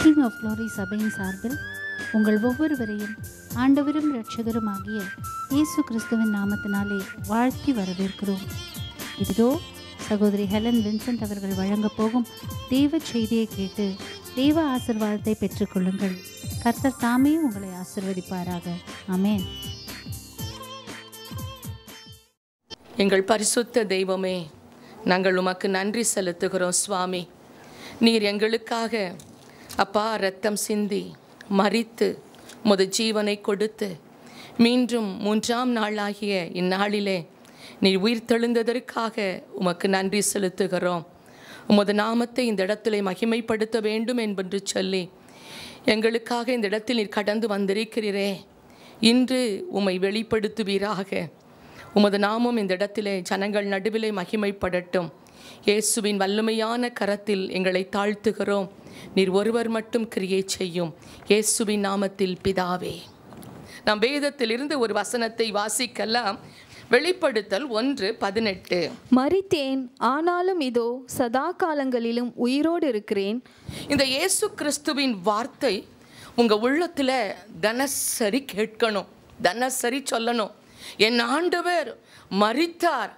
King of glory சபையின் சார்பில் உங்கள் ஒவ்வொருவரையும் ஆண்டவரும் இரட்சகரும் ஆகிய இயேசு கிறிஸ்துவின் நாமத்தினாலே வாழ்த்தி வரவேற்கிறோம். இதோ சகோதரி ஹெலன் வின்சென்ட் அவர்கள் வழங்கப் போகும் தேவ செய்தியை கேட்டு தேவ ஆசீர்வாதத்தை பெற்றுக்கொள்ளுங்கள். கர்த்தர் தாமே உங்களை ஆசீர்வதிப்பாராக. ஆமென். எங்கள் பரிசுத்த தெய்வமே, நாங்கள் உமக்கு நன்றி செலுத்துகிறோம் சுவாமி. நீர் எங்களுக்காக அப்பா இரத்தம் சிந்தி மரித்து உமது ஜீவனை கொடுத்து மீண்டும் 3ஆம் நாளாகிய இந்நாளிலே நீர் உயிர்த்தெழுந்ததற்காக உமக்கு நன்றி செலுத்துகிறோம். உமது நாமத்தை இந்த இடத்திலே மகிமைப்படுத்த வேண்டும் என்று சொல்லி எங்களுக்காக இந்த இடத்தில் நீர் கடந்து வந்திருக்கிறீரே. இன்று உம்மை வெளிப்படுத்துவீராக. உமது நாமம் இந்த இடத்திலே ஜனங்கள் நடுவிலே மகிமைப்படட்டும். இயேசுவின் வல்லமையான கரத்தில் எங்களை தாழ்த்துகிறோம். நீர் ஒருவர் மட்டும் கிரியை செய்யும். இயேசுவின் நாமத்தில் பிதாவே. நாம் வேதத்திலிருந்து ஒரு வசனத்தை வாசிக்கலாம். வெளிப்படுத்தல் 1:18. மரித்தேன், ஆனாலும் இதோ சதா காலங்களிலும் உயிரோடு இருக்கிறேன். இந்த இயேசு கிறிஸ்துவின் வார்த்தை உங்கள் உள்ளத்தில் தினசரி கேட்கணும், தினசரி சொல்லணும். என் ஆண்டவர் மரித்தார்,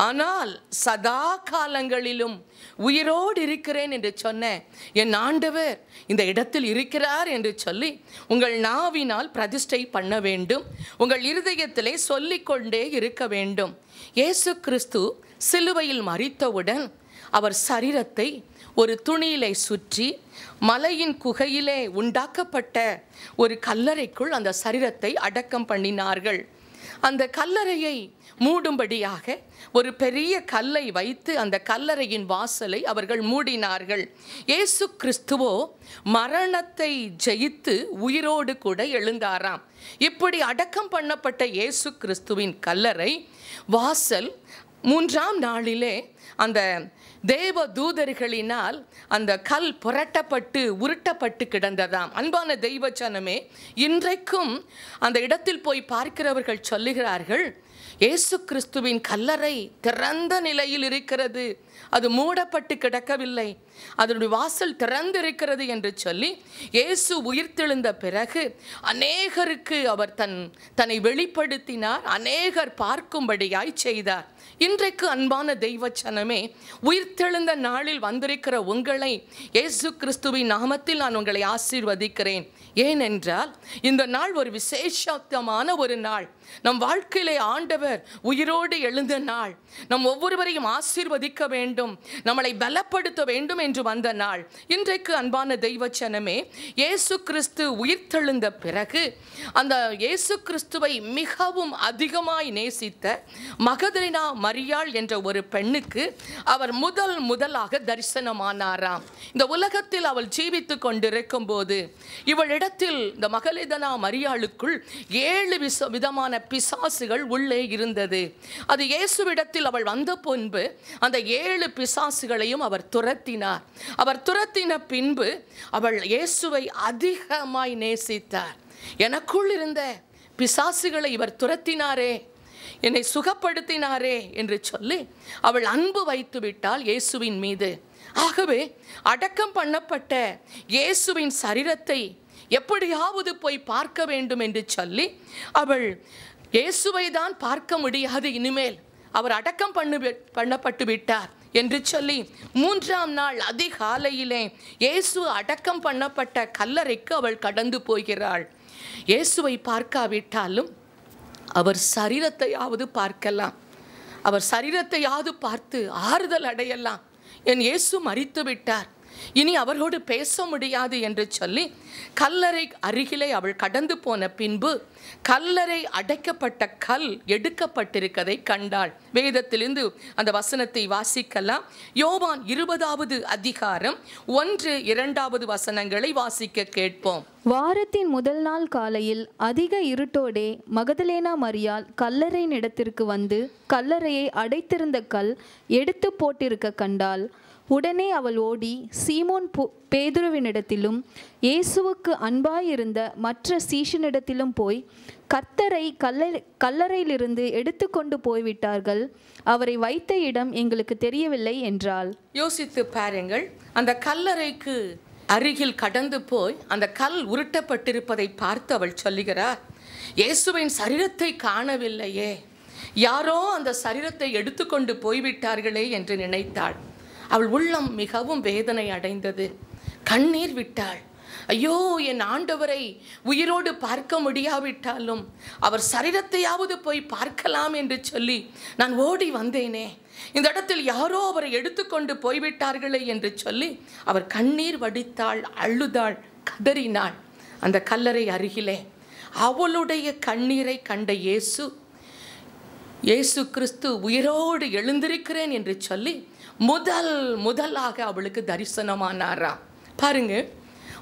ஆனால் சதா காலங்களிலும் உயிரோடு இருக்கிறேன் என்று சொன்ன என் ஆண்டவர் இந்த இடத்தில் இருக்கிறார் என்று சொல்லி உங்கள் நாவினால் பிரதிஷ்டை பண்ண வேண்டும். உங்கள் இருதயத்திலே சொல்லிக்கொண்டே இருக்க வேண்டும். இயேசு கிறிஸ்து சிலுவையில் மரித்தவுடன் அவர் சரீரத்தை ஒரு துணியிலே சுற்றி மலையின் குகையிலே உண்டாக்கப்பட்ட ஒரு கல்லறைக்குள் அந்த சரீரத்தை அடக்கம் பண்ணினார்கள். அந்த கல்லறையை மூடும்படியாக ஒரு பெரிய கல்லை வைத்து அந்த கல்லறையின் வாசலை அவர்கள் மூடினார்கள். இயேசு கிறிஸ்துவோ மரணத்தை ஜெயித்து உயிரோடு கூட எழுந்தாராம். இப்படி அடக்கம் பண்ணப்பட்ட இயேசு கிறிஸ்துவின் கல்லறை வாசல் 3ஆம் நாளிலே அந்த தேவ தூதர்களினால் அந்த கல் புரட்டப்பட்டு உருட்டப்பட்டு கிடந்ததாம். அன்பான தெய்வ ஜனமே, இன்றைக்கும் அந்த இடத்தில் போய் பார்க்கிறவர்கள் சொல்லுகிறார்கள், இயேசு கிறிஸ்துவின் கல்லறை திறந்த நிலையில் இருக்கிறது, அது மூடப்பட்டு கிடக்கவில்லை, அதனுடைய வாசல் திறந்திருக்கிறது என்று சொல்லி இயேசு உயிர்த்தெழுந்த பிறகு அநேகருக்கு அவர் தன்னை வெளிப்படுத்தினார், அநேகர் பார்க்கும்படியாய் செய்தார். இன்றைக்கு அன்பான தெய்வ ஜனமே, உயிர்த்தெழுந்த நாளில் வந்திருக்கிற உங்களை இயேசு கிறிஸ்துவின் நாமத்தில் நான் உங்களை ஆசீர்வதிக்கிறேன். ஏனென்றால் இந்த நாள் ஒரு விசேஷமான ஒரு நாள். நம் வாழ்க்கையிலே ஆண்டவர் உயிரோடு எழுந்த நாள். நம் ஒவ்வொருவரையும் ஆசீர்வதிக்க வேண்டும், நம்மளை பலப்படுத்த வேண்டும் என்று வந்த நாள். இன்றைக்கு அன்பான தெய்வ ஜனமே, இயேசு கிறிஸ்து உயிர்த்தெழுந்த பிறகு அந்த இயேசு கிறிஸ்துவை மிகவும் அதிகமாய் நேசித்த மகதலேனா மரியாள் என்ற ஒரு பெண்ணுக்கு அவர் முதலாக தரிசனமானாராம். இந்த உலகத்தில் அவள் ஜீவித்து கொண்டிருக்கும் போது இவளிடத்தில் இந்த மகதலேனா மரியாளுக்குள் 7 விதமான பிசாசுகள் உள்ளே இருந்தது. அது இயேசுவிடத்தில் அவள் வந்த பின்பு அந்த 7 பிசாசுகளையும் அவர் துரத்தினார். அவர் துரத்தின பின்பு அவள் இயேசுவை அதிகமாய் நேசித்தார். எனக்குள் இருந்த பிசாசுகளை இவர் துரத்தினாரே, என்னை சுகப்படுத்தினாரே என்று சொல்லி அவள் அன்பு வைத்து விட்டாள் இயேசுவின் மீது. ஆகவே அடக்கம் பண்ணப்பட்ட இயேசுவின் சரீரத்தை எப்படியாவது போய் பார்க்க வேண்டும் என்று சொல்லி அவள் இயேசுவை தான் பார்க்க முடியாது, இனிமேல் அவர் அடக்கம் பண்ணப்பட்டு விட்டார் என்று சொல்லி 3ஆம் நாள் அதிகாலையிலே இயேசு அடக்கம் பண்ணப்பட்ட கல்லறைக்கு அவள் கடந்து போகிறாள். இயேசுவை பார்க்காவிட்டாலும் அவர் சரீரத்தையாவது பார்க்கலாம், அவர் சரீரத்தையாவது பார்த்து ஆறுதல் அடையலாம். என் இயேசு மரித்து விட்டார், இனி அவரோடு பேச முடியாது என்று சொல்லி கல்லறை அருகிலே அவள் கடந்து போன பின்பு கல்லறை அடைக்கப்பட்ட கல் எடுக்கப்பட்டிருக்கதை கண்டாள். வேதத்திலிருந்து அந்த வசனத்தை வாசிக்கலாம். யோவான் 20வது அதிகாரம் 1-2 வசனங்களை வாசிக்க கேட்போம். வாரத்தின் முதல் நாள் காலையில் அதிக இருட்டோடே மகதலேனா மரியாள் கல்லறையின் இடத்திற்கு வந்து கல்லறையை அடைத்திருந்த கல் எடுத்து போட்டிருக்க கண்டாள். உடனே அவள் ஓடி சீமோன் பேதுருவினிடத்திலும் இயேசுவுக்கு அன்பாயிருந்த மற்ற சீஷனிடத்திலும் போய், கர்த்தரை கல்லறையிலிருந்து எடுத்து கொண்டு போய்விட்டார்கள், அவரை வைத்த இடம் எங்களுக்கு தெரியவில்லை என்றாள். யோசித்து பாருங்கள், அந்த கல்லறைக்கு அருகில் கடந்து போய் அந்த கல் உருட்டப்பட்டிருப்பதை பார்த்து அவள் சொல்லுகிறார், இயேசுவின் சரீரத்தை காணவில்லையே, யாரோ அந்த சரீரத்தை எடுத்துக்கொண்டு போய்விட்டார்களே என்று நினைத்தாள். அவள் உள்ளம் மிகவும் வேதனை அடைந்தது, கண்ணீர் விட்டாள். ஐயோ, என் ஆண்டவரை உயிரோடு பார்க்க முடியாவிட்டாலும் அவர் சரீரத்தையாவது போய் பார்க்கலாம் என்று சொல்லி நான் ஓடி வந்தேனே, இந்த இடத்தில் யாரோ அவரை எடுத்துக்கொண்டு போய்விட்டார்களே என்று சொல்லி அவர் கண்ணீர் வடித்தாள், அழுதாள், கதறினாள். அந்த கல்லறை அருகிலே அவளுடைய கண்ணீரை கண்ட இயேசு கிறிஸ்து உயிரோடு எழுந்திருக்கிறேன் என்று சொல்லி முதலாக அவளுக்கு தரிசனமானாரா. பாருங்க,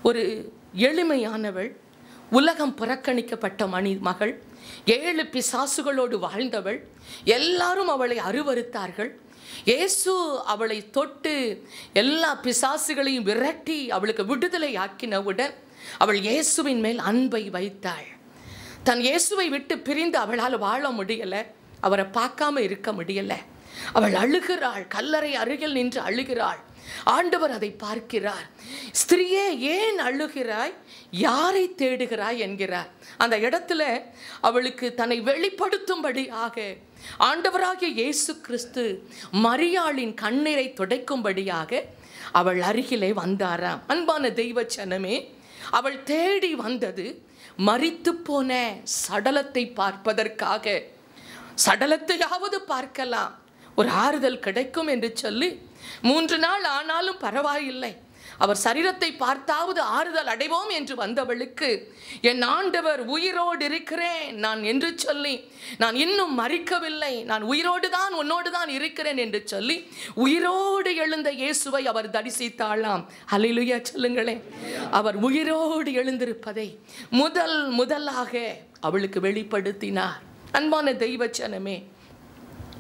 ஒரு எளிமையானவள், உலகம் புறக்கணிக்கப்பட்ட மகள், 7 பிசாசுகளோடு வாழ்ந்தவள், எல்லாரும் அவளை அருவருத்தார்கள். இயேசு அவளை தொட்டு எல்லா பிசாசுகளையும் விரட்டி அவளுக்கு விடுதலை ஆக்கினவுடன் அவள் இயேசுவின் மேல் அன்பை வைத்தாள். தன் இயேசுவை விட்டு பிரிந்து அவளால் வாழ முடியலை, அவரை பார்க்காம இருக்க முடியலை. அவள் அழுகிறாள், கல்லறை அருகில் நின்று அழுகிறாள். ஆண்டவர் அதை பார்க்கிறார். ஸ்திரியே, ஏன் அழுகிறாய், யாரை தேடுகிறாய் என்கிறார். அந்த இடத்துல அவளுக்கு தன்னை வெளிப்படுத்தும்படியாக ஆண்டவராகிய இயேசு கிறிஸ்து மரியாளின் கண்ணீரை துடைக்கும்படியாக அவள் அருகிலே வந்தாராம். அன்பான தெய்வ ஜனமே, அவள் தேடி வந்தது மரித்து போன சடலத்தை பார்ப்பதற்காக. சடலத்தையாவது பார்க்கலாம், ஒரு ஆறுதல் கிடைக்கும் என்று சொல்லி 3 நாள் ஆனாலும் பரவாயில்லை, அவர் சரீரத்தை பார்த்தாவது ஆறுதல் அடைவோம் என்று வந்தவளுக்கு என் ஆண்டவர் உயிரோடு இருக்கிறேன் நான் என்று சொல்லி, நான் இன்னும் மரிக்கவில்லை, நான் உயிரோடு தான் உன்னோடு தான் இருக்கிறேன் என்று சொல்லி உயிரோடு எழுந்த இயேசுவை அவர் தரிசித்தாளாம். ஹல்லேலூயா சொல்லுங்களேன். அவர் உயிரோடு எழுந்திருப்பதை முதலாக அவளுக்கு வெளிப்படுத்தினார். அன்பான தெய்வ ஜனமே,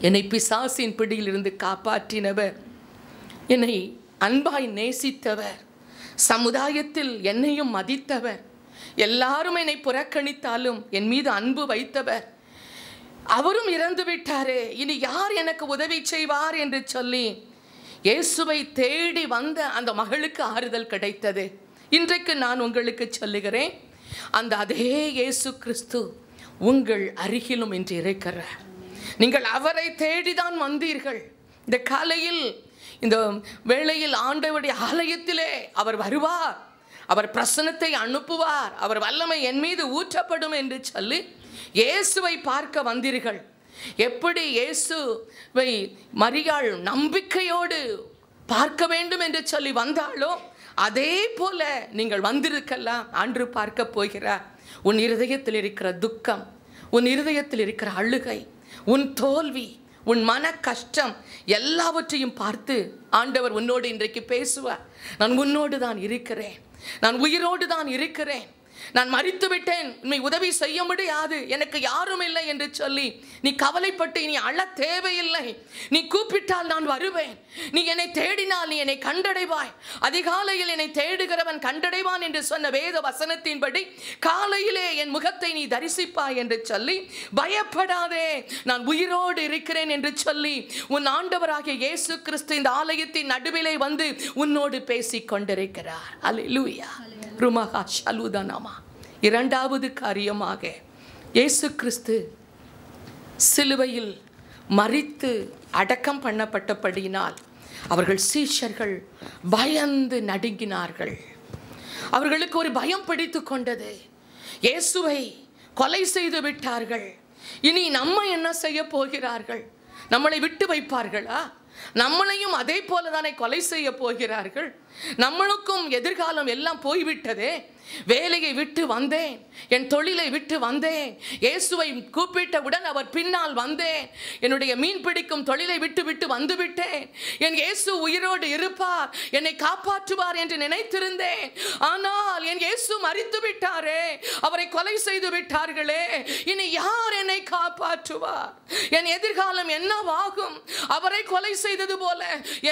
என்னை பிசாசின் பிடியிலிருந்து காப்பாற்றினவர், என்னை அன்பாய் நேசித்தவர், சமுதாயத்தில் என்னையும் மதித்தவர், எல்லாரும் என்னை புறக்கணித்தாலும் என் மீது அன்பு வைத்தவர், அவரும் இறந்து விட்டாரே, இனி யார் எனக்கு உதவி செய்வார் என்று சொல்லி இயேசுவை தேடி வந்த அந்த மகளுக்கு ஆறுதல் கிடைத்தது. இன்றைக்கு நான் உங்களுக்கு சொல்லுகிறேன், அந்த அதே இயேசு கிறிஸ்து உங்கள் அருகிலும் இன்று இருக்கிறார். நீங்கள் அவரை தேடிதான் வந்தீர்கள். இந்த காலையில், இந்த வேளையில் ஆண்டவருடைய ஆலயத்திலே அவர் வருவார், அவர் பிரசன்னத்தை அனுப்புவார், அவர் வல்லமை என் மீது ஊற்றப்படும் என்று சொல்லி இயேசுவை பார்க்க வந்தீர்கள். எப்படி இயேசுவை மரியாள் நம்பிக்கையோடு பார்க்க வேண்டும் என்று சொல்லி வந்தாளோ, அதே போல நீங்கள் வந்திருக்கலாம். அன்று பார்க்க போகிறார். உன் இருதயத்தில் இருக்கிற துக்கம், உன் இருதயத்தில் இருக்கிற அழுகை, உன் தோல்வி, உன் மன கஷ்டம் எல்லாவற்றையும் பார்த்து ஆண்டவர் உன்னோடு இன்றைக்கு பேசுவார். நான் உன்னோடு தான் இருக்கிறேன், நான் உயிரோடு தான் இருக்கிறேன், நான் மரித்து விட்டேன், உன்னை உதவி செய்ய முடியாது, எனக்கு யாரும் இல்லை என்று சொல்லி நீ கவலைப்பட்டு நீ அழ தேவையில்லை. நீ கூப்பிட்டால் நான் வருவேன், நீ என்னை தேடினால் நீ என்னை கண்டடைவாய், அதிகாலையில் என்னை தேடுகிறவன் கண்டடைவான் என்று சொன்ன வேத வசனத்தின்படி காலையிலே என் முகத்தை நீ தரிசிப்பாய் என்று சொல்லி, பயப்படாதே, நான் உயிரோடு இருக்கிறேன் என்று சொல்லி உன் ஆண்டவராகிய இயேசு கிறிஸ்து இந்த ஆலயத்தின் நடுவிலே வந்து உன்னோடு பேசிக் கொண்டிருக்கிறார். அல்லேலூயா. ருமகா ஷலுதனமா. இரண்டாவது காரியமாக, இயேசு கிறிஸ்து சிலுவையில் மரித்து அடக்கம் பண்ணப்பட்டபடியினால் அவர்கள் சீஷர்கள் பயந்து நடுங்கினார்கள். அவர்களுக்கு ஒரு பயம் பிடித்து கொண்டது. இயேசுவை கொலை செய்து விட்டார்கள், இனி நம்ம என்ன செய்ய போகிறார்கள்? நம்மளை விட்டு வைப்பார்களா? நம்மளையும் அதே போல தானே கொலை செய்ய போகிறார்கள். நம்மளுக்கும் எதிர்காலம் எல்லாம் போய்விட்டதே. வேலையை விட்டு வந்தேன், என் தொழிலை விட்டு வந்தேன், இயேசுவை கூப்பிட்டவுடன் அவர் பின்னால் வந்தேன், என்னுடைய மீன் பிடிக்கும் தொழிலை விட்டு வந்துவிட்டேன், என் இயேசு உயிரோடு இருப்பார், என்னை காப்பாற்றுவார் என்று நினைத்திருந்தேன். ஆனால் என் இயேசு மரித்து விட்டாரே, அவரை கொலை செய்து விட்டார்களே, இனி யார் என்னை காப்பாற்றுவார்? என் எதிர்காலம் என்னவாகும்? அவரை கொலை செய்தது போல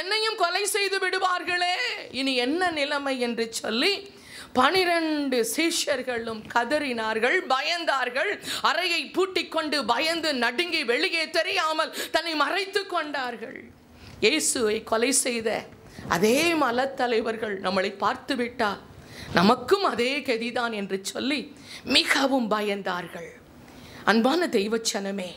என்னையும் கொலை செய்து விடுவார்களே, இனி என்ன நிலைமை என்று சொல்லி 12 சீஷர்களும் கதறினார்கள், பயந்தார்கள், அறையை பூட்டிக் கொண்டு பயந்து நடுங்கி வெளியே தெரியாமல் தன்னை மறைத்து கொண்டார்கள். இயேசுவை கொலை செய்த அதே மலத்தலைவர்கள் நம்மளை பார்த்து விட்டால் நமக்கும் அதே கதிதான் என்று சொல்லி மிகவும் பயந்தார்கள். அன்பான தெய்வச்சனமே,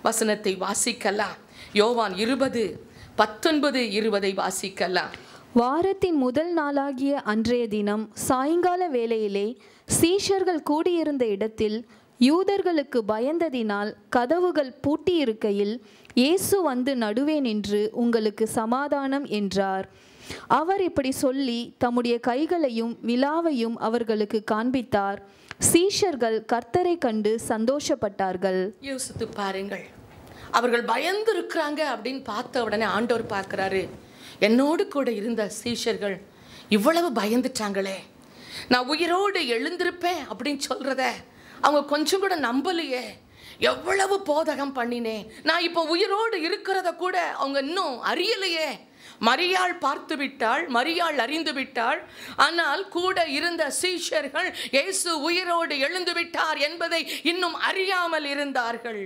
வசனத்தை வாசிக்கலாம். யோவான் 20:19-20 வாசிக்கலாம். வாரத்தின் முதல் நாளாகிய அன்றைய தினம் சாயங்கால வேளையிலே சீஷர்கள் கூடியிருந்த இடத்தில் யூதர்களுக்கு பயந்ததினால் கதவுகள் பூட்டியிருக்கையில் இயேசு வந்து நடுவே நின்று, உங்களுக்கு சமாதானம் என்றார். அவர் இப்படி சொல்லி தம்முடைய கைகளையும் விலாவையும் அவர்களுக்கு காண்பித்தார். சீஷர்கள் கர்த்தரை கண்டு சந்தோஷப்பட்டார்கள். யோசித்து பாருங்கள், அவர்கள் பயந்து இருக்கிறாங்க அப்படின்னு பார்த்த உடனே ஆண்டவர் பார்க்கிறாரு, என்னோடு கூட இருந்த சீஷர்கள் இவ்வளவு பயந்துட்டாங்களே, நான் உயிரோடு எழுந்திருப்பேன் அப்படின்னு சொல்றத அவங்க கொஞ்சம் கூட நம்பலையே, எவ்வளவு போதகம் பண்ணினேன், நான் இப்போ உயிரோடு இருக்கிறத கூட அவங்க இன்னும் அறியலையே. மரியாள் பார்த்து விட்டாள், மரியாள் அறிந்து விட்டாள். ஆனால் கூட இருந்த சீஷர்கள் இயேசு உயிரோடு எழுந்து விட்டார் என்பதை இன்னும் அறியாமல் இருந்தார்கள்.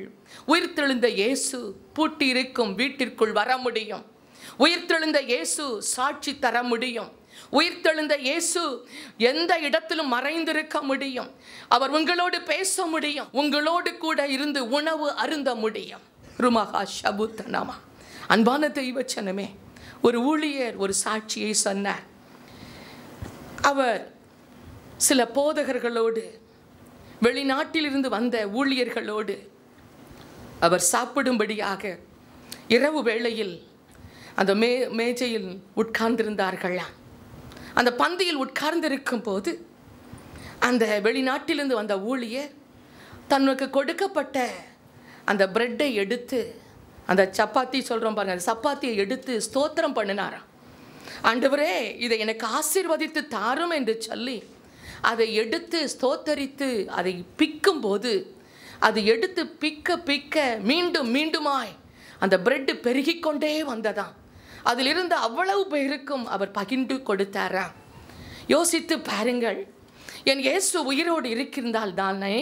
உயிர்த்தெழுந்த இயேசு பூட்டி இருக்கும் வீட்டிற்குள் வர முடியும். உயிர்த்தெழுந்த இயேசு சாட்சி தர முடியும். உயிர்த்தெழுந்த இயேசு எந்த இடத்திலும் மறைந்திருக்க முடியும். அவர் உங்களோடு பேச முடியும், உங்களோடு கூட இருந்து உணவு அருந்த முடியும். ருமகா ஷபுத்தனமா. அன்பான தெய்வச்சனமே, ஒரு ஊழியர் ஒரு சாட்சியை சொன்னார். அவர் சில போதகர்களோடு, வெளிநாட்டிலிருந்து வந்த ஊழியர்களோடு அவர் சாப்பிடும்படியாக இரவு வேளையில் அந்த மேஜையில் உட்கார்ந்திருந்தார்களாம். அந்த பந்தியில் உட்கார்ந்திருக்கும் போது அந்த வெளிநாட்டிலிருந்து வந்த ஊழியர் தனக்கு கொடுக்கப்பட்ட அந்த பிரெட்டை எடுத்து, அந்த சப்பாத்தி சொல்கிறோம் பாருங்க, அந்த சப்பாத்தியை எடுத்து ஸ்தோத்திரம் பண்ணினாராம். ஆண்டவரே, இதை எனக்கு ஆசீர்வதித்து தாரும் என்று சொல்லி அதை எடுத்து ஸ்தோத்தரித்து அதை பிக்கும்போது, அது எடுத்து பிக்க பிக்க மீண்டும் மீண்டுமாய் அந்த பிரெட்டு பெருகிக்கொண்டே வந்ததாம். அதிலிருந்து அவ்வளவு பேருக்கும் அவர் பகிர்ந்து கொடுத்தாராம். யோசித்து பாருங்கள், என் இயேசு உயிரோடு இருக்கின்றால் தானே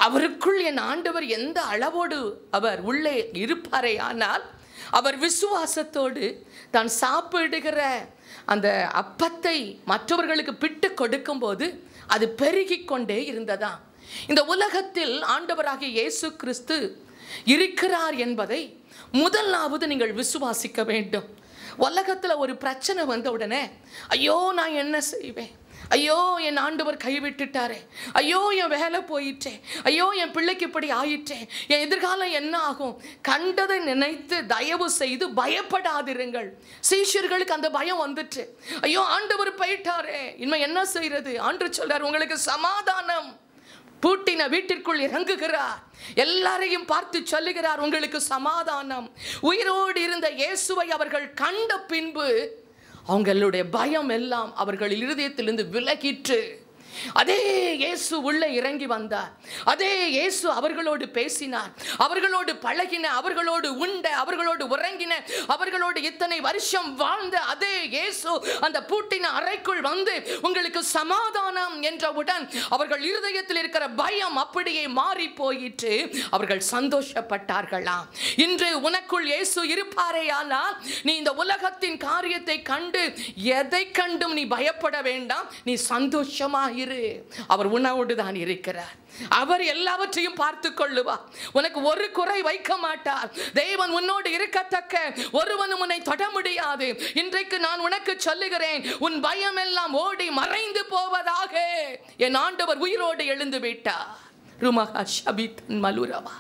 அவருக்குள் என் ஆண்டவர் எந்த அளவோடு அவர் உள்ளே இருப்பாரே. ஆனால் அவர் விசுவாசத்தோடு தான் சாப்பிடுகிற அந்த அப்பத்தை மற்றவர்களுக்கு பிட்டு கொடுக்கும்போது அது பெருகி கொண்டே இருந்ததாம். இந்த உலகத்தில் ஆண்டவராகிய இயேசு கிறிஸ்து இருக்கிறார் என்பதை முதலாவது நீங்கள் விசுவாசிக்க வேண்டும். உலகத்தில் ஒரு பிரச்சனை வந்த உடனே, ஐயோ நான் என்ன செய்வேன், ஐயோ என் ஆண்டவர் கைவிட்டுட்டாரே, ஐயோ என் வேலை போயிட்டே, ஐயோ என் பிள்ளைக்கு இப்படி ஆயிட்டேன், என் எதிர்காலம் என்ன ஆகும், கண்டதை நினைத்து தயவு செய்து பயப்படாதிருங்கள். சீஷர்களுக்கு அந்த பயம் வந்துட்டு, ஐயோ ஆண்டவர் போயிட்டாரே, இனிமே என்ன செய்யறது? ஆண்டவர் சொல்றார், உங்களுக்கு சமாதானம். பூட்டின வீட்டிற்குள் இறங்குகிறார், எல்லாரையும் பார்த்து சொல்லுகிறார், உங்களுக்கு சமாதானம். உயிரோடு இருந்த இயேசுவை அவர்கள் கண்ட பின்பு அவங்களுடைய பயம் எல்லாம் அவர்கள் இருதயத்திலிருந்து விலகிற்று. அதே இயேசு உள்ளே இறங்கி வந்தார். அதே இயேசு அவர்களோடு பேசினார், அவர்களோடு பழகின, அவர்களோடு உண்ட, அவர்களோடு உறங்கின, அவர்களோடு இத்தனை வருஷம் வாழ்ந்த அதே இயேசு அந்த பூட்டின அறைக்குள் வந்து உங்களுக்கு சமாதானம் என்றவுடன் அவர்கள் இருதயத்தில் இருக்கிற பயம் அப்படியே மாறி போயிற்று. அவர்கள் சந்தோஷப்பட்டார்களாம். இன்று உனக்குள் இயேசு இருப்பாரே ஆனால் நீ இந்த உலகத்தின் காரியத்தை கண்டு எதை கண்டும் நீ பயப்பட வேண்டாம், நீ சந்தோஷமாக இரு. அவர் உன்னோடு தான் இருக்கிறார். அவர் எல்லாவற்றையும் பார்த்து கொள்ளுவார். உனக்கு ஒரு குறை வைக்க மாட்டார். தேவன் உன்னோடு இருக்கத்தக்க ஒருவனும் உன்னை தொட முடியாது. இன்றைக்கு நான் உனக்கு சொல்லுகிறேன், உன் பயம் எல்லாம் ஓடி மறைந்து போவதாக. என் ஆண்டவர் உயிரோடு எழுந்து விட்டார். ருமகா ஷபித்தன் மலுரவா.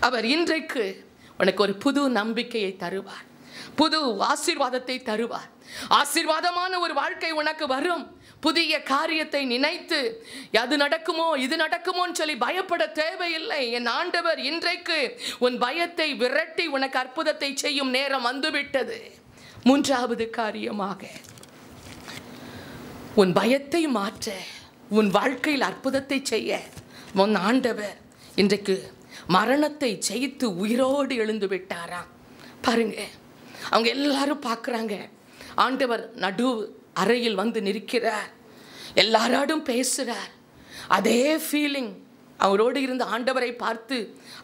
அவர் இன்றைக்கு உனக்கு ஒரு புது நம்பிக்கையை தருவார், புது ஆசீர்வாதத்தை தருவார். ஆசீர்வாதமான ஒரு வாழ்க்கை உனக்கு வரும். புதிய காரியத்தை நினைத்து அது நடக்குமோ இது நடக்குமோன்னு சொல்லி பயப்பட தேவையில்லை. என் ஆண்டவர் இன்றைக்கு உன் பயத்தை விரட்டி உனக்கு அற்புதத்தை செய்யும் நேரம் வந்துவிட்டது. மூன்றாவது காரியமாக, உன் பயத்தை மாற்ற, உன் வாழ்க்கையில் அற்புதத்தை செய்ய உன் ஆண்டவர் இன்றைக்கு மரணத்தை ஜெயித்து உயிரோடு எழுந்து விட்டாராம். பாருங்க, அவங்க எல்லாரும் பார்க்குறாங்க, ஆண்டவர் நடு அறையில் வந்து நிற்கிறார், எல்லாரோடும் பேசுகிறார். அதே ஃபீலிங் அவரோடு இருந்த ஆண்டவரை பார்த்து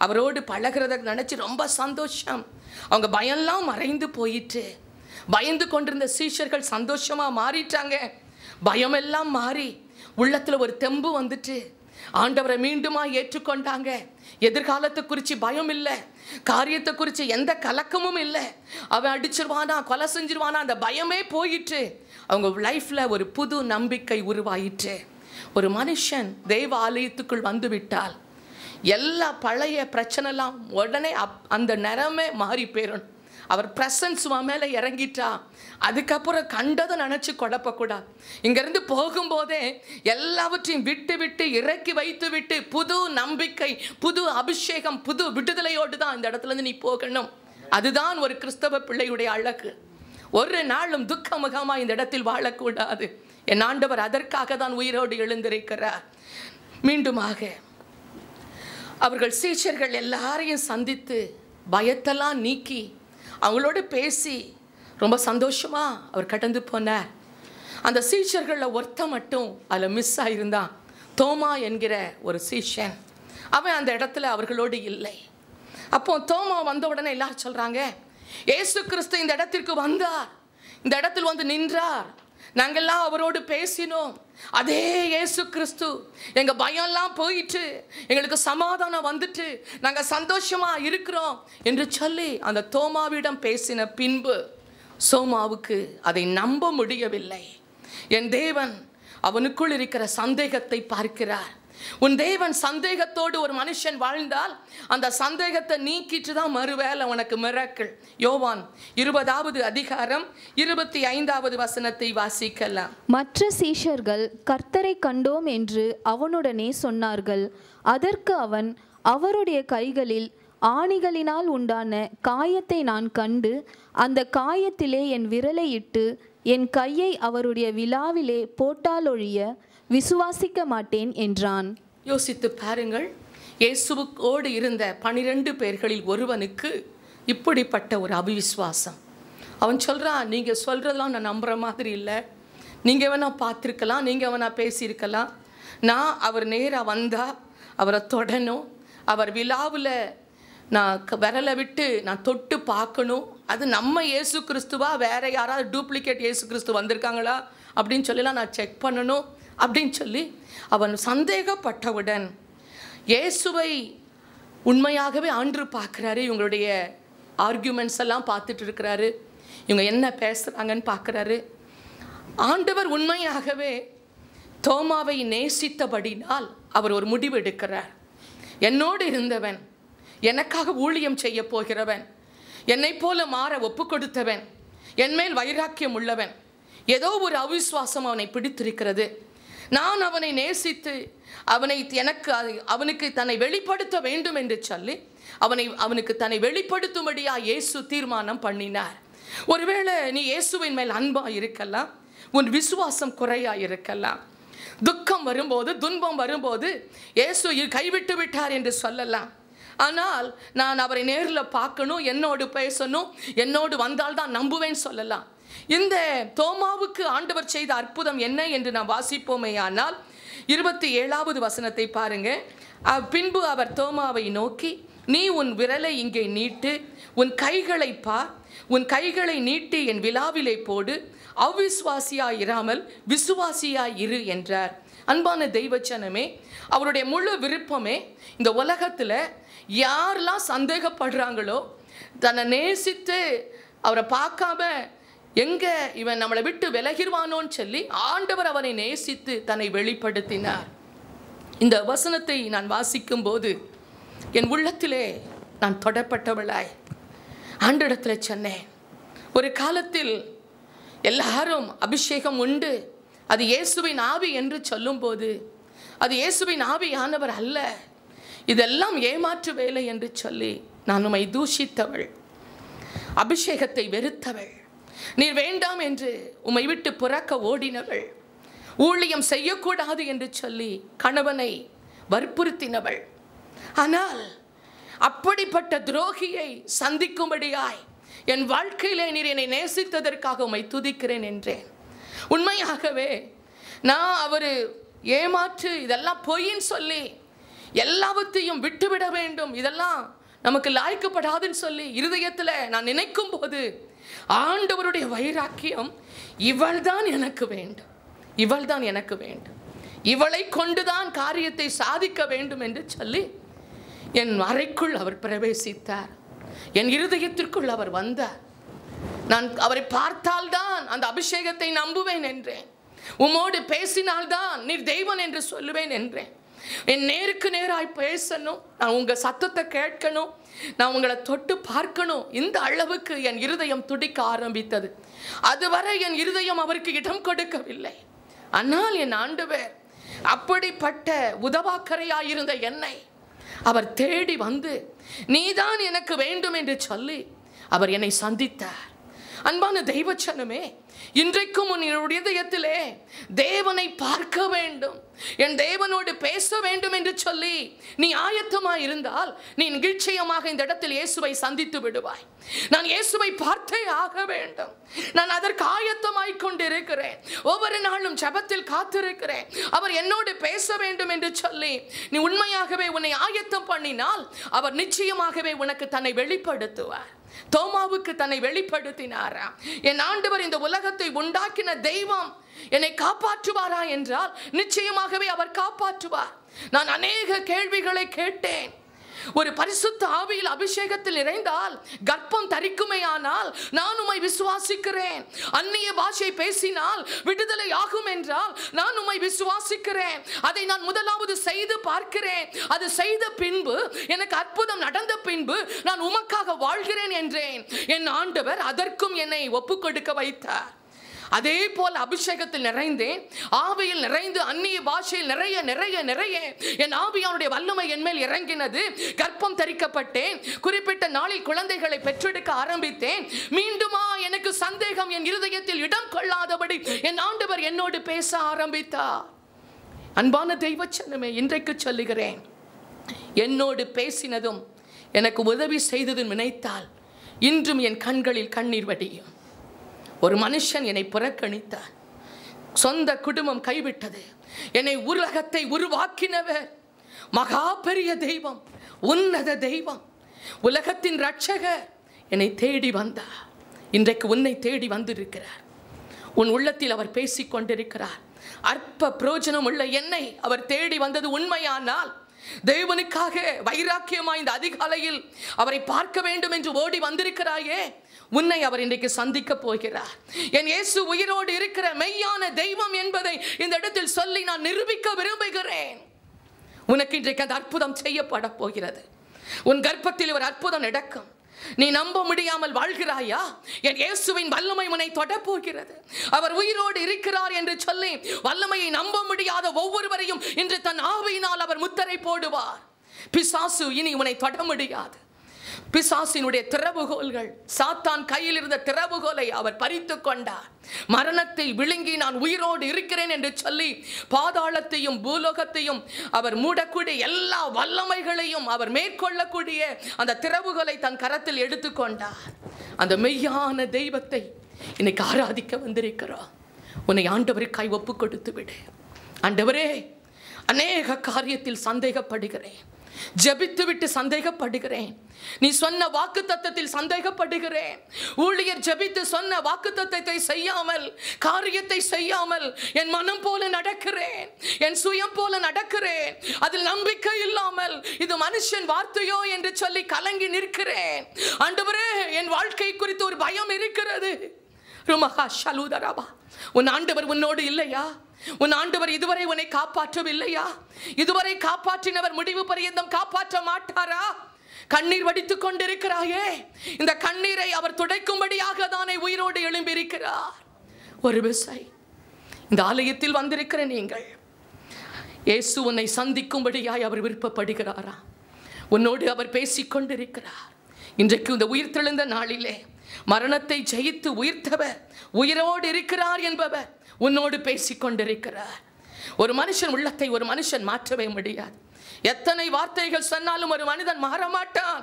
அவரோடு பழகிறத நினச்சி ரொம்ப சந்தோஷம். அவங்க பயம்லாம் மறைந்து போயிட்டு பயந்து கொண்டிருந்த சீஷர்கள் சந்தோஷமா மாறிட்டாங்க. பயமெல்லாம் மாறி உள்ளத்துல ஒரு தெம்பு வந்துட்டு ஆண்டவரை மீண்டுமா ஏற்றுக்கொண்டாங்க. எதிர்காலத்தை குறித்து பயம் இல்லை, காரியத்தை குறித்து எந்த கலக்கமும் இல்லை. அவன் அடிச்சிருவானா, கொலை செஞ்சிருவானா, அந்த பயமே போயிட்டு அவங்க லைஃப்ல ஒரு புது நம்பிக்கை உருவாயிற்று. ஒரு மனுஷன் தெய்வ ஆலயத்துக்குள் வந்து விட்டால் எல்லா பழைய பிரச்சனைலாம் உடனே அந்த நிறமே மாறி போயிடும். அவர் பிரசன்ஸ் மேலே இறங்கிட்டா அதுக்கப்புறம் கண்டதை நினச்சி குழப்பக்கூடாது. இங்கேருந்து போகும்போதே எல்லாவற்றையும் விட்டு விட்டு இறக்கி வைத்து விட்டு புது நம்பிக்கை, புது அபிஷேகம், புது விடுதலையோடு தான் இந்த இடத்துலேருந்து நீ போகணும். அதுதான் ஒரு கிறிஸ்தவ பிள்ளையுடைய அழகு. ஒரு நாளும் துக்கமுகமாக இந்த இடத்தில் வாழக்கூடாது. என் ஆண்டவர் அதற்காக தான் உயிரோடு எழுந்திருக்கிறார். மீண்டுமாக அவர்கள் சீஷர்கள் எல்லாரையும் சந்தித்து பயத்தெல்லாம் நீக்கி அவங்களோட பேசி ரொம்ப சந்தோஷமா அவர் கடந்து போனார். அந்த சீஷர்களில் ஒருத்த மட்டும் அதில் மிஸ் ஆகியிருந்தான். தோமா என்கிற ஒரு சீஷன். அவன் அந்த இடத்துல அவர்களோடு இல்லை. அப்போ தோமா வந்த உடனே எல்லாரும் சொல்றாங்க, இயேசு கிறிஸ்து இந்த இடத்திற்கு வந்தார், இந்த இடத்தில் வந்து நின்றார், நாங்கள்லாம் அவரோடு பேசினோம். அதே இயேசு கிறிஸ்து எங்க பயம்லாம் போயிட்டு எங்களுக்கு சமாதானம் வந்துட்டு நாங்க சந்தோஷமா இருக்கிறோம் என்று சொல்லி அந்த தோமாவிடம் பேசின பின்பு சோமாவுக்கு அதை நம்ப முடியவில்லை. என் தேவன் அவனுக்குள் இருக்கிற சந்தேகத்தை பார்க்கிறார். உன் தேவன் சந்தேகத்தோடு ஒரு மனுஷன் வாழ்ந்தால் அந்த சந்தேகத்தை நீக்கிட்டு தான் மறுவேளை உனக்கு மிராக்கிள். யோவான் 20வது அதிகாரம் 25வது வசனத்தை வாசிக்கலாம். மற்ற சீஷர்கள் கர்த்தரை கண்டோம் என்று அவனுடனே சொன்னார்கள். அதற்கு அவன், அவருடைய கைகளில் ஆணிகளினால் உண்டான காயத்தை நான் கண்டு அந்த காயத்திலே என் விரலை இட்டு என் கையை அவருடைய விலாவிலே போட்டாலொழிய விசுவாசிக்க மாட்டேன் என்றான். யோசித்து பாருங்கள், இயேசுவோடு இருந்த 12 பேர்களில் ஒருவனுக்கு இப்படிப்பட்ட ஒரு அவிசுவாசம். அவன் சொல்கிறான், நீங்கள் சொல்கிறதெல்லாம் நான் நம்புகிற மாதிரி இல்லை, நீங்கள் வேணா பார்த்துருக்கலாம், நீங்கள் வேணா பேசியிருக்கலாம், நான் அவர் நேராக வந்தால் அவரை தொடணும், அவர் விழாவில் நான் விரலை விட்டு நான் தொட்டு பார்க்கணும், அது நம்ம இயேசு கிறிஸ்துவா வேற யாராவது டூப்ளிகேட் இயேசு கிறிஸ்து வந்திருக்காங்களா அப்படின்னு சொல்லலாம் நான் செக் பண்ணணும் அப்படின்னு சொல்லி அவன் சந்தேகப்பட்டவுடன் இயேசுவை உண்மையாகவே ஆண்டு பார்க்குறாரு. இவங்களுடைய ஆர்கியூமெண்ட்ஸ் எல்லாம் பார்த்துட்டு இருக்கிறாரு, இவங்க என்ன பேசுகிறாங்கன்னு பார்க்குறாரு. ஆண்டவர் உண்மையாகவே தோமாவை நேசித்தபடினால் அவர் ஒரு முடிவு எடுக்கிறார். என்னோடு இருந்தவன், எனக்காக ஊழியம் செய்ய போகிறவன், என்னை போல மாற ஒப்பு கொடுத்தவன், என்மேல் வைராக்கியம் உள்ளவன், ஏதோ ஒரு அவிசுவாசம் அவனை பிடித்திருக்கிறது. நான் அவனை நேசித்து அவனுக்கு தன்னை வெளிப்படுத்த வேண்டும் என்று சொல்லி அவனுக்கு தன்னை வெளிப்படுத்தும்படியா இயேசு தீர்மானம் பண்ணினார். ஒருவேளை நீ இயேசுவின் மேல் அன்பா இருக்கலாம், உன் விசுவாசம் குறையா இருக்கலாம். துக்கம் வரும்போது, துன்பம் வரும்போது இயேசு கைவிட்டு விட்டார் என்று சொல்லலாம். ஆனால் நான் அவரை நேரில் பார்க்கணும், என்னோடு பேசணும், என்னோடு வந்தால்தான் நம்புவேன் சொல்லலாம். இந்த தோமாவுக்கு ஆண்டவர் செய்த அற்புதம் என்ன என்று நாம் வாசிப்போமே. ஆனால் 27வது வசனத்தை பாருங்க. பின்பு அவர் தோமாவை நோக்கி, நீ உன் விரலை இங்கே நீட்டு, உன் கைகளை பார், உன் கைகளை நீட்டி என் விலாவிலே போடு, அவ்விசுவாசியாய் இராமல் விசுவாசியாய் இரு என்றார். அன்பான தெய்வச்சனமே, அவருடைய முழு விருப்பமே இந்த உலகத்தில் யாரெல்லாம் சந்தேகப்படுறாங்களோ, தன்னை நேசித்து அவரை பார்க்காம எங்கே இவன் நம்மளை விட்டு விலகிடுவானோன்னு சொல்லி ஆண்டவர் அவனை நேசித்து தன்னை வெளிப்படுத்தினார். இந்த வசனத்தை நான் வாசிக்கும் போது என் உள்ளத்திலே நான் தொடப்பட்டவளாய் ஆண்டவரிடத்தில் சொன்னேன். ஒரு காலத்தில் எல்லாரும் அபிஷேகம் உண்டு, அது இயேசுவின் ஆவி என்று சொல்லும்போது அது இயேசுவின் ஆவியானவர் அல்ல, இதெல்லாம் ஏமாற்று வேலை என்று சொல்லி நான் உம்மை தூஷித்தவள், அபிஷேகத்தை வெறுத்தவள், நீர் வேண்டாம் என்று உம்மை விட்டு புறக்க ஓடினவள், ஊழியம் செய்யக்கூடாது என்று சொல்லி கணவனை வற்புறுத்தினவள். ஆனால் அப்படிப்பட்ட துரோகியை சந்திக்கும்படியாய் என் வாழ்க்கையிலே நீர் என்னை நேசித்ததற்காக உம்மை துதிக்கிறேன் என்றேன். உண்மையாகவே நான் அவர் ஏமாற்று இதெல்லாம் பொய்ன்னு சொல்லி எல்லாவற்றையும் விட்டுவிட வேண்டும், இதெல்லாம் நமக்கு லாய்க்கப்படாதுன்னு சொல்லி இருதயத்தில் நான் நினைக்கும் போது ஆண்டவருடைய வைராக்கியம், இவள்தான் எனக்கு வேண்டும், இவள்தான் எனக்கு வேண்டும், இவளை கொண்டுதான் காரியத்தை சாதிக்க வேண்டும் என்று சொல்லி என் அறைக்குள் அவர் பிரவேசித்தார். என் இருதயத்திற்குள் அவர் வந்தார். நான் அவரை பார்த்தால்தான் அந்த அபிஷேகத்தை நம்புவேன் என்றேன். உம்மோடு பேசினால்தான் நீர் தெய்வன் என்று சொல்லுவேன் என்றேன். என் நேருக்கு நேராய் பேசணும், நான் உங்க சத்தத்தை கேட்கணும், நான் உங்களை தொட்டு பார்க்கணும். இந்த அளவுக்கு என் இருதயம் துடிக்க ஆரம்பித்தது. அதுவரை என் இருதயம் அவருக்கு இடம் கொடுக்கவில்லை. ஆனால் என் ஆண்டவர் அப்படிப்பட்ட உதவாக்கரையாயிருந்த என்னை அவர் தேடி வந்து நீதான் எனக்கு வேண்டும் என்று சொல்லி அவர் என்னை சந்தித்தார். அன்பான தெய்வச்சனமே, இன்றைக்கும் உன் இதயத்திலே தேவனை பார்க்க வேண்டும், என் தேவனோடு பேச வேண்டும் என்று சொல்லி நீ ஆயத்தமாய் இருந்தால் நீ நிச்சயமாக இந்த இடத்தில் இயேசுவை சந்தித்து விடுவாய். நான் இயேசுவை பார்த்தே ஆக வேண்டும், நான் அதற்கு ஆயத்தமாய் கொண்டிருக்கிறேன். ஒவ்வொரு நாளும் ஜெபத்தில் காத்திருக்கிறேன், அவர் என்னோடு பேச வேண்டும் என்று சொல்லி நீ உண்மையாகவே உன்னை ஆயத்தம் பண்ணினால் அவர் நிச்சயமாகவே உனக்கு தன்னை வெளிப்படுத்துவார். தோமாவுக்கு தன்னை வெளிப்படுத்தினாரா? என் ஆண்டவர் இந்த உலகத்தை உண்டாக்கின தெய்வம் என்னை காப்பாற்றுவாரா என்றால் நிச்சயமாகவே அவர் காப்பாற்றுவார். நான் அநேக கேள்விகளை கேட்டேன். ஒரு பரிசுத்த ஆவியில் அபிஷேகத்தில் நிறைந்தால் கர்ப்பம் தரிக்குமே, ஆனால் நான் உம்மை விசுவாசிக்கிறேன். அந்நிய பாஷை பேசினால் விடுதலை ஆகும் என்றால் நான் உம்மை விசுவாசிக்கிறேன். அதை நான் முதலாவது செய்து பார்க்கிறேன். அது செய்த பின்பு எனக்கு அற்புதம் நடந்த பின்பு நான் உமக்காக வாழ்கிறேன் என்றேன். என் ஆண்டவர் அதற்கும் என்னை ஒப்புக் கொடுக்க வைத்தார். அதே போல் அபிஷேகத்தில் நிறைந்தேன், ஆவியில் நிறைந்து அந்நிய பாஷையில் நிறைய நிறைய நிறைய என் ஆவியானுடைய வல்லமை என் மேல் இறங்கினது. கர்ப்பம் தரிக்கப்பட்டேன். குறிப்பிட்ட நாளில் குழந்தைகளை பெற்றெடுக்க ஆரம்பித்தேன். மீண்டுமா எனக்கு சந்தேகம் என் இருதயத்தில் இடம் கொள்ளாதபடி என் ஆண்டவர் என்னோடு பேச ஆரம்பித்தார். அன்பான தெய்வச்சனமே, இன்றைக்கு சொல்லுகிறேன், என்னோடு பேசினதும் எனக்கு உதவி செய்ததும் நினைத்தால் இன்றும் என் கண்களில் கண்ணீர் வடியும். ஒரு மனுஷன் என்னை புறக்கணித்தார், சொந்த குடும்பம் கைவிட்டது. என்னை உலகத்தை உருவாக்கினவர் மகா பெரிய தெய்வம், உன்னத தெய்வம், உலகத்தின் இரட்சகர் என்னை தேடி வந்தார். இன்றைக்கு உன்னை தேடி வந்திருக்கிறார். உன் உள்ளத்தில் அவர் பேசிக் கொண்டிருக்கிறார். அற்ப பிரயோஜனம் உள்ள என்னை அவர் தேடி வந்தது உண்மையானால் தேவனுக்காக வைராக்கியமாய் இந்த அதிகாலையில் அவரை பார்க்க வேண்டும் என்று ஓடி வந்திருக்கிறாயே, உன்னை அவர் இன்றைக்கு சந்திக்க போகிறார். என் இயேசு உயிரோடு இருக்கிற மெய்யான தெய்வம் என்பதை இந்த இடத்தில் சொல்லி நான் நிரூபிக்க விரும்புகிறேன். உனக்கு இன்றைக்கு அந்த அற்புதம் செய்யப்பட போகிறது. உன் கர்ப்பத்தில் ஒரு அற்புதம் நடக்கும். நீ நம்ப முடியாமல் வாழ்கிறாயா? என் இயேசுவின் வல்லமை உன்னை தொட போகிறது. அவர் உயிரோடு இருக்கிறார் என்று சொல்லி வல்லமையை நம்ப முடியாத ஒவ்வொருவரையும் இன்று தன் ஆவியினால் அவர் முத்திரை போடுவார். பிசாசு இனி உன்னை தொட முடியாது. பிசாசினுடைய திறவுகோல்கள், சாத்தான் கையில் இருந்த திறவுகோலை அவர் பறித்து கொண்டார். மரணத்தை விழுங்கி நான் உயிரோடு இருக்கிறேன் என்று சொல்லி பாதாளத்தையும் பூலோகத்தையும் அவர் மூடக்கூடிய எல்லா வல்லமைகளையும் அவர் மேற்கொள்ளக்கூடிய அந்த திறவுகோலை தன் கரத்தில் எடுத்துக்கொண்டார். அந்த மெய்யான தெய்வத்தை இன்னைக்கு ஆராதிக்க வந்திருக்கிறோம். உன்னை ஆண்டவருக்காய் ஒப்பு கொடுத்து விடு. ஆண்டவரே, அநேக காரியத்தில் சந்தேகப்படுகிறேன், ஜெபித்து விட்டு சந்தேகப்படுகிறேன், நீ சொன்ன வாக்குத்தத்தத்தில் சந்தேகப்படுகிறேன். ஊழியர் ஜெபித்து சொன்ன வாக்குத்தத்தத்தை செய்யாமல், காரியத்தை செய்யாமல் என் மனம் போல நடக்கிறேன், என் சுயம் போல நடக்கிறேன். அதில் நம்பிக்கை இல்லாமல் இது மனுஷன் வார்த்தையோ என்று சொல்லி கலங்கி நிற்கிறேன். ஆண்டவரே, என் வாழ்க்கை குறித்து ஒரு பயம் இருக்கிறது. ருமஹா ஷலூதரபா, உன் ஆண்டவர் உன்னோடு இல்லையா? உன் ஆண்டவர் இதுவரை உன்னை காப்பாற்றவில்லையா? இதுவரை காப்பாற்றினவர் முடிவு பரியந்தம் காப்பாற்ற மாட்டாரா? கண்ணீர் வடித்துக் கொண்டிருக்கிறாயே, இந்த கண்ணீரை அவர் துடைக்கும்படியாக தானே உயிரோடு எழும்பியிருக்கிறார். ஒரு விசை இந்த ஆலயத்தில் வந்திருக்கிற நீங்கள், இயேசு உன்னை சந்திக்கும்படியாய் அவர் விருப்பப்படுகிறாரா? உன்னோடு அவர் பேசிக் கொண்டிருக்கிறார். இன்றைக்கு இந்த உயிர்த்தெழுந்த நாளிலே மரணத்தை ஜெயித்து உயிர்த்தவர், உயிரோடு இருக்கிறார் என்பவர் உன்னோடு பேசிக் கொண்டிருக்கிறார். ஒரு மனுஷன் உள்ளத்தை ஒரு மனுஷன் மாற்றவே முடியாது. எத்தனை வார்த்தைகள் சொன்னாலும் ஒரு மனிதன் மாற மாட்டான்.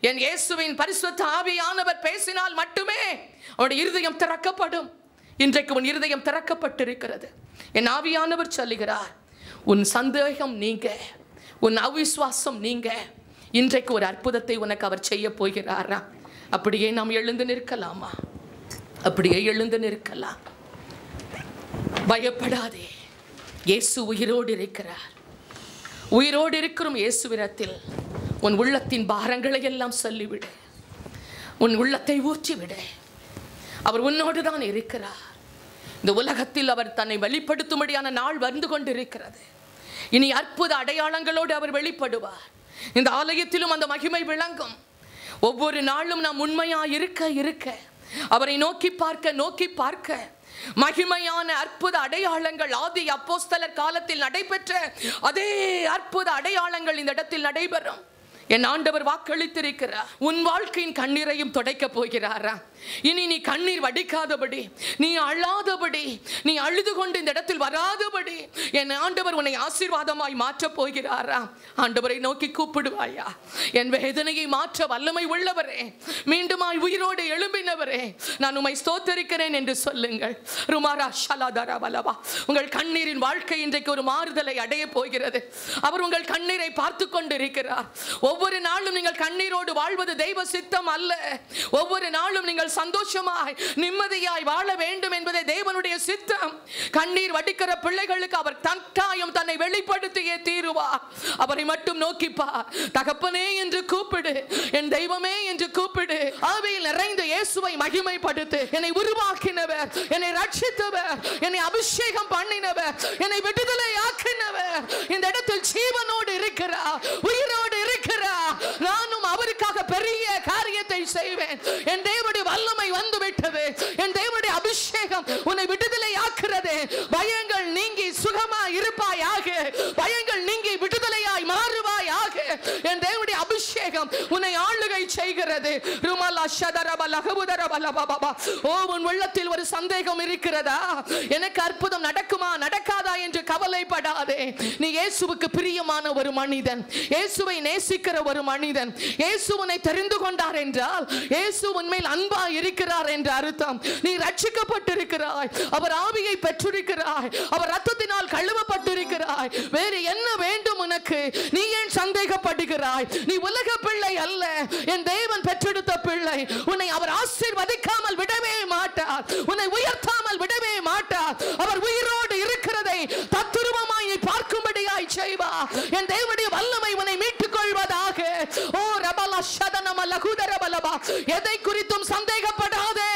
என் இயேசுவின் பரிசுத்த ஆவியானவர் பேசினால் மட்டுமே அவனுடைய இருதயம் திறக்கப்படும். இன்றைக்கு உன் இருதயம் திறக்கப்பட்டிருக்கிறது. என் ஆவியானவர் சொல்லுகிறார், உன் சந்தேகம் நீங்க, உன் அவிசுவாசம் நீங்க. இன்றைக்கு ஒரு அற்புதத்தை உனக்கு அவர் செய்ய போகிறாரா? அப்படியே நாம் எழுந்து நிற்கலாமா? அப்படியே எழுந்து நிற்கலாம். பயப்படாதே, இயேசு உயிரோடு இருக்கிறார். உயிரோடு இருக்கிறோம் இயேசுவிடத்தில் உன் உள்ளத்தின் பாரங்களை எல்லாம் சொல்லிவிடு. உன் உள்ளத்தை ஊற்றிவிடு. அவர் உன்னோடு தான் இருக்கிறார். இந்த உலகத்தில் அவர் தன்னை வெளிப்படுத்தும்படியான நாள் வந்து கொண்டிருக்கிறது. இனி அற்புத அடையாளங்களோடு அவர் வெளிப்படுவார். இந்த ஆலயத்திலும் அந்த மகிமை விளங்கும். ஒவ்வொரு நாளும் நாம் உண்மையாக இருக்க அவரை நோக்கி பார்க்க மகிமையான அற்புத அடையாளங்கள் ஆதி அப்போஸ்தலர் காலத்தில் நடைபெற்ற அதே அற்புத அடையாளங்கள் இந்த இடத்தில் நடைபெறும். என் ஆண்டவர் வாக்களித்திருக்கிறார். உன் வாழ்க்கையின் கண்ணீரையும் துடைக்க போகிறாரா? இனி நீ கண்ணீர் வடிக்காதபடி, நீ அழாதபடி, நீ அழுது கொண்டு இந்த இடத்தில் வராதபடி என் ஆண்டவர் உன்னை ஆசீர்வாதமாய் மாற்றப் போகிறாரா? ஆண்டவரை நோக்கி கூப்பிடுவாயா? என் வேதனையை மாற்ற வல்லமை உள்ளவரே, மீண்டுமாய் உயிரோடு எழும்பினவரே, நான் உம்மை ஸ்தோத்தரிக்கிறேன் என்று சொல்லுங்கள். ருமாரா ஷலாதாரா வலவா. உங்கள் கண்ணீரின் வாழ்க்கை இன்றைக்கு ஒரு மாறுதலை அடைய போகிறது. அவர் உங்கள் கண்ணீரை பார்த்து கொண்டிருக்கிறார். ஒவ்வொரு நாளும் நீங்கள் கண்ணீரோடு வாழ்வது தெய்வ சித்தம் அல்ல. ஒவ்வொரு நாளும் நீங்கள் சந்தோஷமாய் நிம்மதியாய் வாழ வேண்டும் என்பதே தேவனுடைய சித்தம். கண்ணீர் வடிக்கிற பிள்ளைகளுக்கு அவர் கட்டாயம் தன்னை வெளிப்படுத்தியே தீருவார். அவரை மட்டும் நோக்கிப்பார். தகப்பனே என்று கூப்பிடு, என் தெய்வமே என்று கூப்பிடு. ஆவியில் நிறைந்த இயேசுவை மகிமைப்படுத்து. என்னை உருவாக்கினவர், என்னை ரட்சித்தவர், என்னை அபிஷேகம் பண்ணினவர், என்னை விடுதலை ஆக்கினவர் இந்த இடத்தில் ஜீவனோடு இருக்கிறார், உயிரோடு இருக்கிறார். நானும் அவருக்காக பெரிய காரியத்தை செய்வேன். என் தேவனுடைய வல்லமை வந்து விட்டது. என் தேவனுடைய அபிஷேகம் உன்னை விடுதலை ஆக்குறது. பயங்கள் நீங்கி சுகமாய் இருப்பாயாக. பயங்கள் நீங்கி விடுதலையாய் மாறுவாயாக. என் தேவனுடைய அபிஷேகம் உன்னை ஆளுகை செய்கிறது. ருமலா ஷதரப லகபுதரப லபபபா. ஓ, உன் உள்ளத்தில் ஒரு சந்தேகம் இருக்கிறதா? எனக்கு அற்புதம் நடக்குமா நடக்காதா என்று கவலைப்படாதே. நீ இயேசுவுக்கு பிரியமான ஒரு மனிதன், இயேசுவை நேசிக்கிற ஒரு மனிதன். இயேசு உன்னை தெரிந்து கொண்டார் என்றால் இயேசு உன்மேல் அன்பா இருக்கிறார் என்ற அர்த்தம். நீ ரட்சிக்கப்பட்டிருக்கிறாய், அவர் ஆவியை பெற்றிருக்கிறாய், அவர் ரத்தத்தினால் கழுவப்பட்டிருக்கிறாய். வேறு என்ன வேண்டும் உனக்கு? நீ ஏன் சந்தேகப்படுகிறாய்? நீ உலக பிள்ளை அல்ல, என் தேவன் பெற்றெடுத்த பிள்ளை. உன்னை அவர் ஆசீர்வதிக்காமல் விடவே மாட்டார், உன்னை உயர்த்தாமல் விடவே மாட்டார். அவர் உயிரோடு இருக்கிறதை தத்துருவமாய் பார்க்கும்படியாய் செய்வார். என் தேவனுடைய வல்லமை உன்னை மீட்டுக் கொள்வதாக. ஓ ரபலா ஷதனம லகுதரபலபா. எதை குறித்தும் சந்தேகப்படாதே.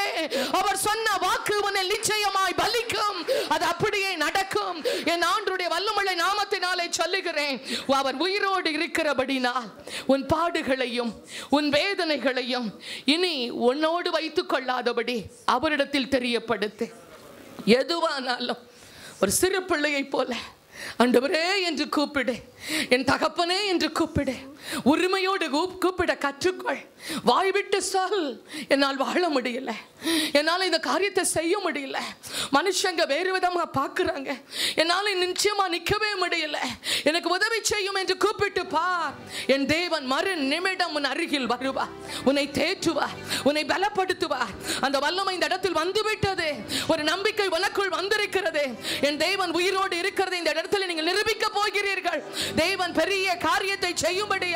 அவர் சொன்ன வாக்கு உன்னை நிச்சயமாய் பலிக்கும். அது அப்படியே நடக்கும். என் ஆண்டவருடைய வல்லமையுள்ள நாமத்தினாலே சொல்லுகிறேன். அவர் உயிரோடு இருக்கிறபடினால் உன் பாடுகளையும் உன் வேதனைகளையும் இனி உன்னோடு வைத்துக் கொள்ளாதபடி அவரிடத்தில் தெரியப்படுத்து. எதுவானாலும் ஒரு சிறு பிள்ளையை போல ஆண்டவரே என்று கூப்பிடு, என் தகப்பனே என்று கூப்பிடு. உரிமையோடு கூப்பிட கற்றுக்கொள். வாய்விட்டு சொல், என்னால் வாழ முடியல, என்னால் இந்த காரியத்தை செய்ய முடியல, மனுஷங்க வேறு விதமாக பார்க்குறாங்க, என்னால் நிச்சயமா நிற்கவே முடியல, எனக்கு உதவி செய்யும் என்று கூப்பிட்டு பார். என் தேவன் மறு நிமிடம் உன் அருகில் வருவார், உன்னை தேற்றுவார், உன்னை பலப்படுத்துவார். அந்த வல்லமை இந்த இடத்தில் வந்துவிட்டது. ஒரு நம்பிக்கை உனக்குள் வந்திருக்கிறது. என் தேவன் உயிரோடு இருக்கிறது இந்த இடத்தில் நீங்கள் நிரூபிக்க போகிறீர்கள். தேவன் பெரிய காரியத்தை செய்யும்படியாய்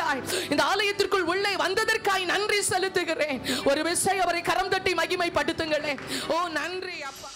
இந்த ஆலயத்திற்குள் உள்ளே வந்ததற்காய் நன்றி செலுத்துகிறேன். ஒரு விசை அவரை கரம் தட்டி மகிமைப்படுத்துங்களேன். ஓ நன்றி அப்பா.